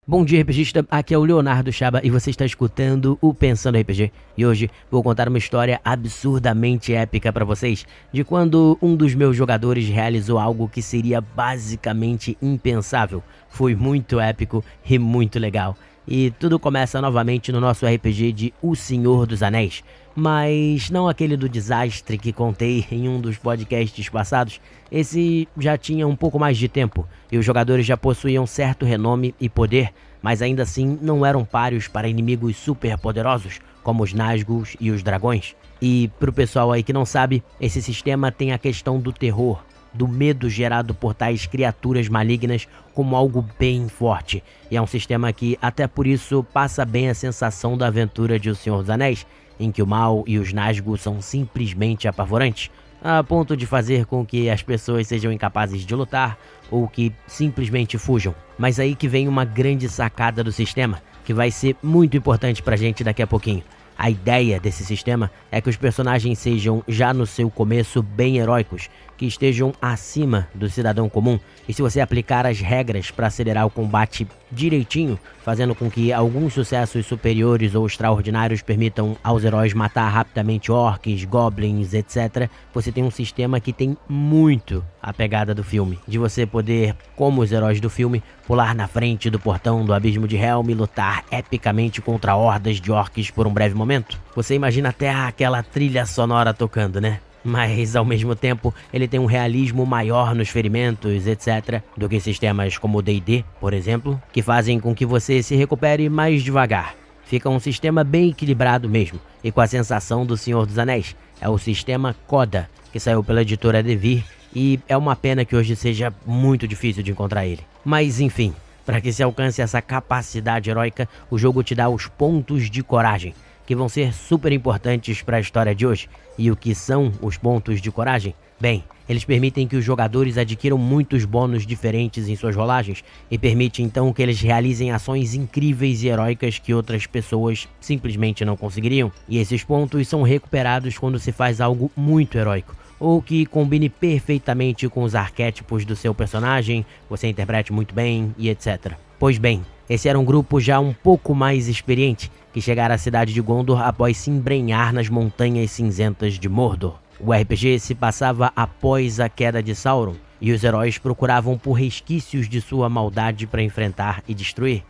Bom dia, RPGista, aqui é o Leonardo Chaba e você está escutando o Pensando RPG. E hoje vou contar uma história absurdamente épica para vocês, de quando um dos meus jogadores realizou algo que seria basicamente impensável. Foi muito épico e muito legal. E tudo começa novamente no nosso RPG de O Senhor dos Anéis, mas não aquele do desastre que contei em um dos podcasts passados. Esse já tinha um pouco mais de tempo e os jogadores já possuíam certo renome e poder, mas ainda assim não eram páreos para inimigos super poderosos como os Nazgûl e os dragões. E pro pessoal aí que não sabe, esse sistema tem a questão do terror, do medo gerado por tais criaturas malignas como algo bem forte. E é um sistema que até por isso passa bem a sensação da aventura de O Senhor dos Anéis, em que o mal e os Nazgûl são simplesmente apavorantes, a ponto de fazer com que as pessoas sejam incapazes de lutar ou que simplesmente fujam. Mas aí que vem uma grande sacada do sistema, que vai ser muito importante pra gente daqui a pouquinho. A ideia desse sistema é que os personagens sejam, já no seu começo, bem heróicos, que estejam acima do cidadão comum, e se você aplicar as regras para acelerar o combate direitinho, fazendo com que alguns sucessos superiores ou extraordinários permitam aos heróis matar rapidamente orcs, goblins, etc., você tem um sistema que tem muito a pegada do filme, de você poder, como os heróis do filme, pular na frente do portão do Abismo de Helm e lutar epicamente contra hordas de orcs por um breve momento. Você imagina até aquela trilha sonora tocando, né? Mas, ao mesmo tempo, ele tem um realismo maior nos ferimentos, etc., do que sistemas como o D&D, por exemplo, que fazem com que você se recupere mais devagar. Fica um sistema bem equilibrado mesmo, e com a sensação do Senhor dos Anéis. É o sistema Coda, que saiu pela editora Devir, e é uma pena que hoje seja muito difícil de encontrar ele. Mas, enfim, para que se alcance essa capacidade heróica, o jogo te dá os pontos de coragem, que vão ser super importantes para a história de hoje. E o que são os pontos de coragem? Bem, eles permitem que os jogadores adquiram muitos bônus diferentes em suas rolagens e permite então que eles realizem ações incríveis e heróicas que outras pessoas simplesmente não conseguiriam. E esses pontos são recuperados quando se faz algo muito heróico, ou que combine perfeitamente com os arquétipos do seu personagem, você interprete muito bem e etc. Pois bem, esse era um grupo já um pouco mais experiente, que chegara à cidade de Gondor após se embrenhar nas montanhas cinzentas de Mordor. O RPG se passava após a queda de Sauron, e os heróis procuravam por resquícios de sua maldade para enfrentar e destruir.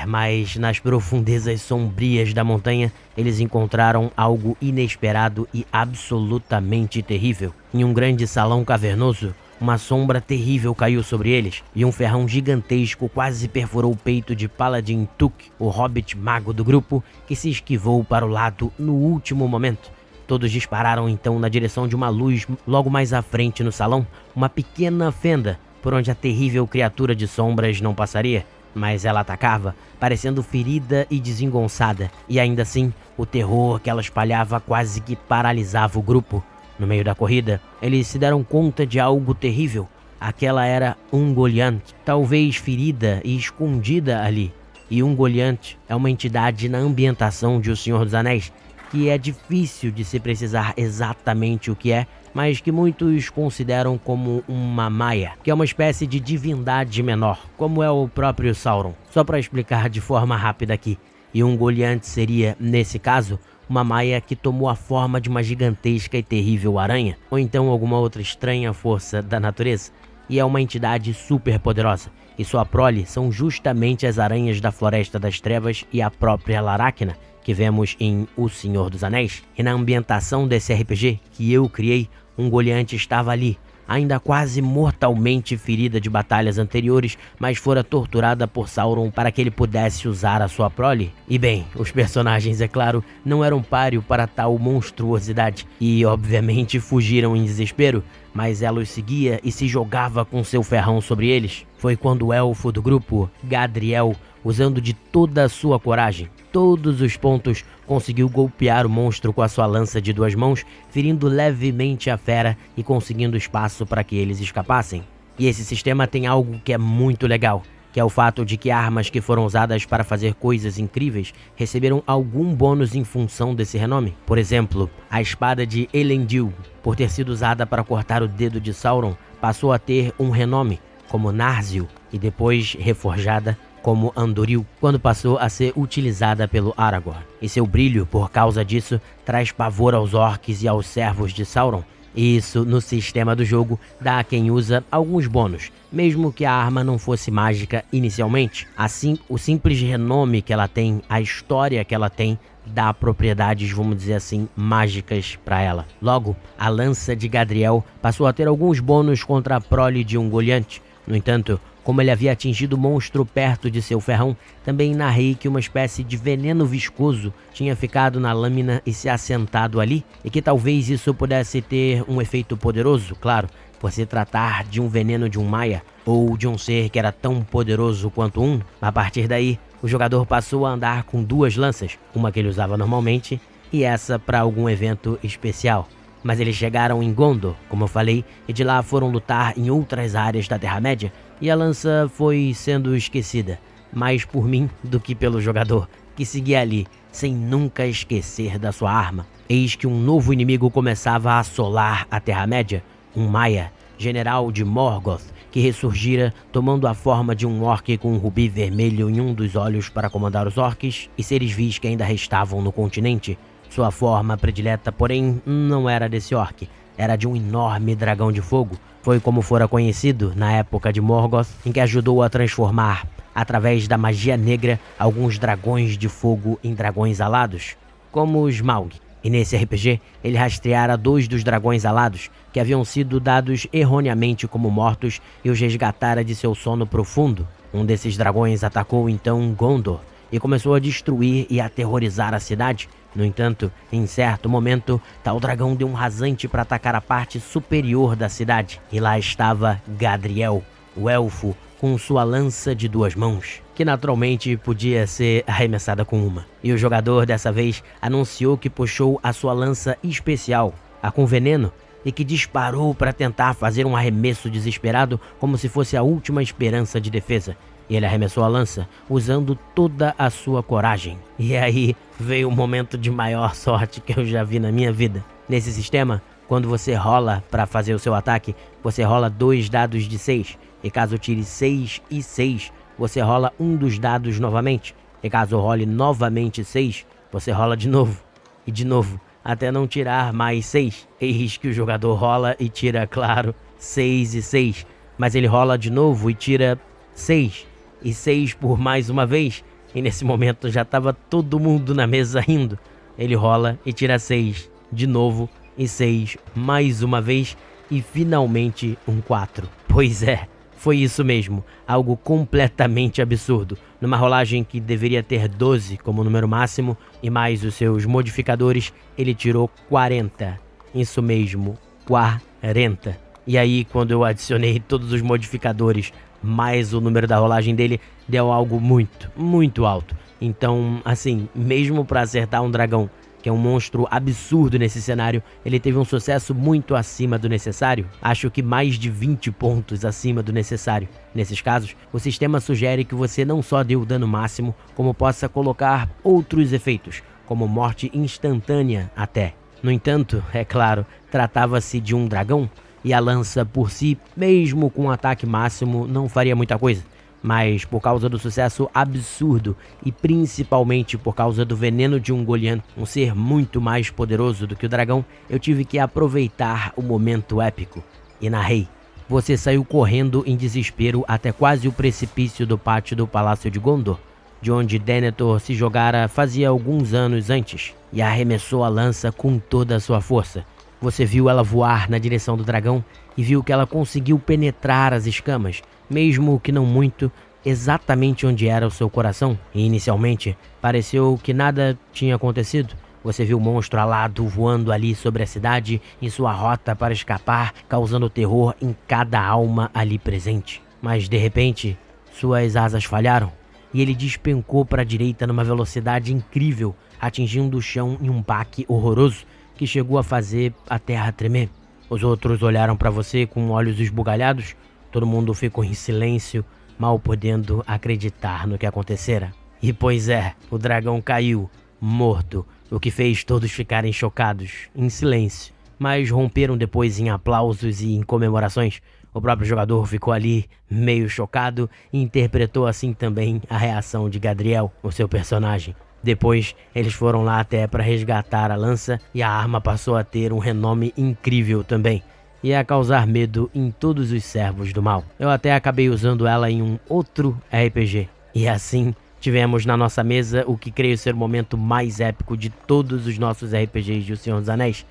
Mas nas profundezas sombrias da montanha, eles encontraram algo inesperado e absolutamente terrível. Em um grande salão cavernoso, uma sombra terrível caiu sobre eles, e um ferrão gigantesco quase perfurou o peito de Paladin Took, o hobbit mago do grupo, que se esquivou para o lado no último momento. Todos dispararam então na direção de uma luz logo mais à frente no salão, uma pequena fenda por onde a terrível criatura de sombras não passaria, mas ela atacava, parecendo ferida e desengonçada, e ainda assim, o terror que ela espalhava quase que paralisava o grupo. No meio da corrida, eles se deram conta de algo terrível. Aquela era Ungoliant, talvez ferida e escondida ali. E Ungoliant é uma entidade na ambientação de O Senhor dos Anéis, que é difícil de se precisar exatamente o que é, mas que muitos consideram como uma Maia, que é uma espécie de divindade menor, como é o próprio Sauron. Só para explicar de forma rápida aqui, e Ungoliant seria, nesse caso, uma Maia que tomou a forma de uma gigantesca e terrível aranha, ou então alguma outra estranha força da natureza, e é uma entidade super poderosa, e sua prole são justamente as aranhas da Floresta das Trevas e a própria Laracna, que vemos em O Senhor dos Anéis. E na ambientação desse RPG que eu criei, Ungoliant estava ali, ainda quase mortalmente ferida de batalhas anteriores, mas fora torturada por Sauron para que ele pudesse usar a sua prole. E bem, os personagens, é claro, não eram páreo para tal monstruosidade, e obviamente fugiram em desespero, mas ela os seguia e se jogava com seu ferrão sobre eles. Foi quando o elfo do grupo, Gadriel, usando de toda a sua coragem, todos os pontos, conseguiu golpear o monstro com a sua lança de 2 mãos, ferindo levemente a fera e conseguindo espaço para que eles escapassem. E esse sistema tem algo que é muito legal, que é o fato de que armas que foram usadas para fazer coisas incríveis receberam algum bônus em função desse renome. Por exemplo, a espada de Elendil, por ter sido usada para cortar o dedo de Sauron, passou a ter um renome, como Narsil, e depois reforjada, como Andúril, quando passou a ser utilizada pelo Aragorn. E seu brilho, por causa disso, traz pavor aos orcs e aos servos de Sauron. Isso, no sistema do jogo, dá a quem usa alguns bônus, mesmo que a arma não fosse mágica inicialmente. Assim, o simples renome que ela tem, a história que ela tem, dá propriedades, vamos dizer assim, mágicas para ela. Logo, a lança de Gadriel passou a ter alguns bônus contra a prole de Ungoliant. No entanto, como ele havia atingido o monstro perto de seu ferrão, também narrei que uma espécie de veneno viscoso tinha ficado na lâmina e se assentado ali, e que talvez isso pudesse ter um efeito poderoso, claro, por se tratar de um veneno de um Maia, ou de um ser que era tão poderoso quanto um. A partir daí, o jogador passou a andar com duas lanças, uma que ele usava normalmente, e essa para algum evento especial. Mas eles chegaram em Gondor, como eu falei, e de lá foram lutar em outras áreas da Terra-média, e a lança foi sendo esquecida, mais por mim do que pelo jogador, que seguia ali, sem nunca esquecer da sua arma. Eis que um novo inimigo começava a assolar a Terra-média, um Maia, general de Morgoth, que ressurgira tomando a forma de um orc com um rubi vermelho em um dos olhos para comandar os orcs e seres vis que ainda restavam no continente. Sua forma predileta, porém, não era desse orc, era de um enorme dragão de fogo. Foi como fora conhecido na época de Morgoth, em que ajudou a transformar, através da magia negra, alguns dragões de fogo em dragões alados, como os Smaug. E nesse RPG, ele rastreara 2 dos dragões alados, que haviam sido dados erroneamente como mortos, e os resgatara de seu sono profundo. Um desses dragões atacou então Gondor, e começou a destruir e aterrorizar a cidade. No entanto, em certo momento, tal dragão deu um rasante para atacar a parte superior da cidade, e lá estava Gadriel, o elfo, com sua lança de 2 mãos, que naturalmente podia ser arremessada com uma. E o jogador dessa vez anunciou que puxou a sua lança especial, a com veneno, e que disparou para tentar fazer um arremesso desesperado como se fosse a última esperança de defesa. E ele arremessou a lança, usando toda a sua coragem. E aí veio o momento de maior sorte que eu já vi na minha vida. Nesse sistema, quando você rola para fazer o seu ataque, você rola 2 dados de 6. E caso tire 6 e 6, você rola um dos dados novamente. E caso role novamente 6, você rola de novo. E de novo, até não tirar mais 6. Eis que o jogador rola e tira, claro, 6 e 6. Mas ele rola de novo e tira 6. E 6 por mais uma vez, e nesse momento já estava todo mundo na mesa rindo. Ele rola e tira 6 de novo, e 6 mais uma vez, e finalmente um 4. Pois é, foi isso mesmo, algo completamente absurdo. Numa rolagem que deveria ter 12 como número máximo, e mais os seus modificadores, ele tirou 40. Isso mesmo, 40. E aí, quando eu adicionei todos os modificadores, mais o número da rolagem dele, deu algo muito, muito alto. Então, assim, mesmo para acertar um dragão, que é um monstro absurdo nesse cenário, ele teve um sucesso muito acima do necessário. Acho que mais de 20 pontos acima do necessário. Nesses casos, o sistema sugere que você não só dê o dano máximo, como possa colocar outros efeitos, como morte instantânea até. No entanto, é claro, tratava-se de um dragão, e a lança por si, mesmo com um ataque máximo, não faria muita coisa. Mas por causa do sucesso absurdo e principalmente por causa do veneno de Ungoliant, um ser muito mais poderoso do que o dragão, eu tive que aproveitar o momento épico. E narrei. Você saiu correndo em desespero até quase o precipício do pátio do Palácio de Gondor, de onde Denethor se jogara fazia alguns anos antes, e arremessou a lança com toda a sua força. Você viu ela voar na direção do dragão e viu que ela conseguiu penetrar as escamas, mesmo que não muito, exatamente onde era o seu coração. E inicialmente, pareceu que nada tinha acontecido. Você viu o monstro alado voando ali sobre a cidade em sua rota para escapar, causando terror em cada alma ali presente. Mas de repente, suas asas falharam e ele despencou para a direita numa velocidade incrível, atingindo o chão em um baque horroroso que chegou a fazer a terra tremer. Os outros olharam para você com olhos esbugalhados. Todo mundo ficou em silêncio, mal podendo acreditar no que acontecera. E pois é, o dragão caiu, morto, o que fez todos ficarem chocados, em silêncio. Mas romperam depois em aplausos e em comemorações. O próprio jogador ficou ali meio chocado e interpretou assim também a reação de Gadriel, o seu personagem. Depois, eles foram lá até para resgatar a lança e a arma passou a ter um renome incrível também e a causar medo em todos os servos do mal. Eu até acabei usando ela em um outro RPG. E assim, tivemos na nossa mesa o que creio ser o momento mais épico de todos os nossos RPGs de O Senhor dos Anéis.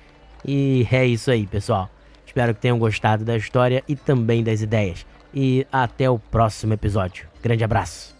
E é isso aí, pessoal. Espero que tenham gostado da história e também das ideias. E até o próximo episódio. Grande abraço.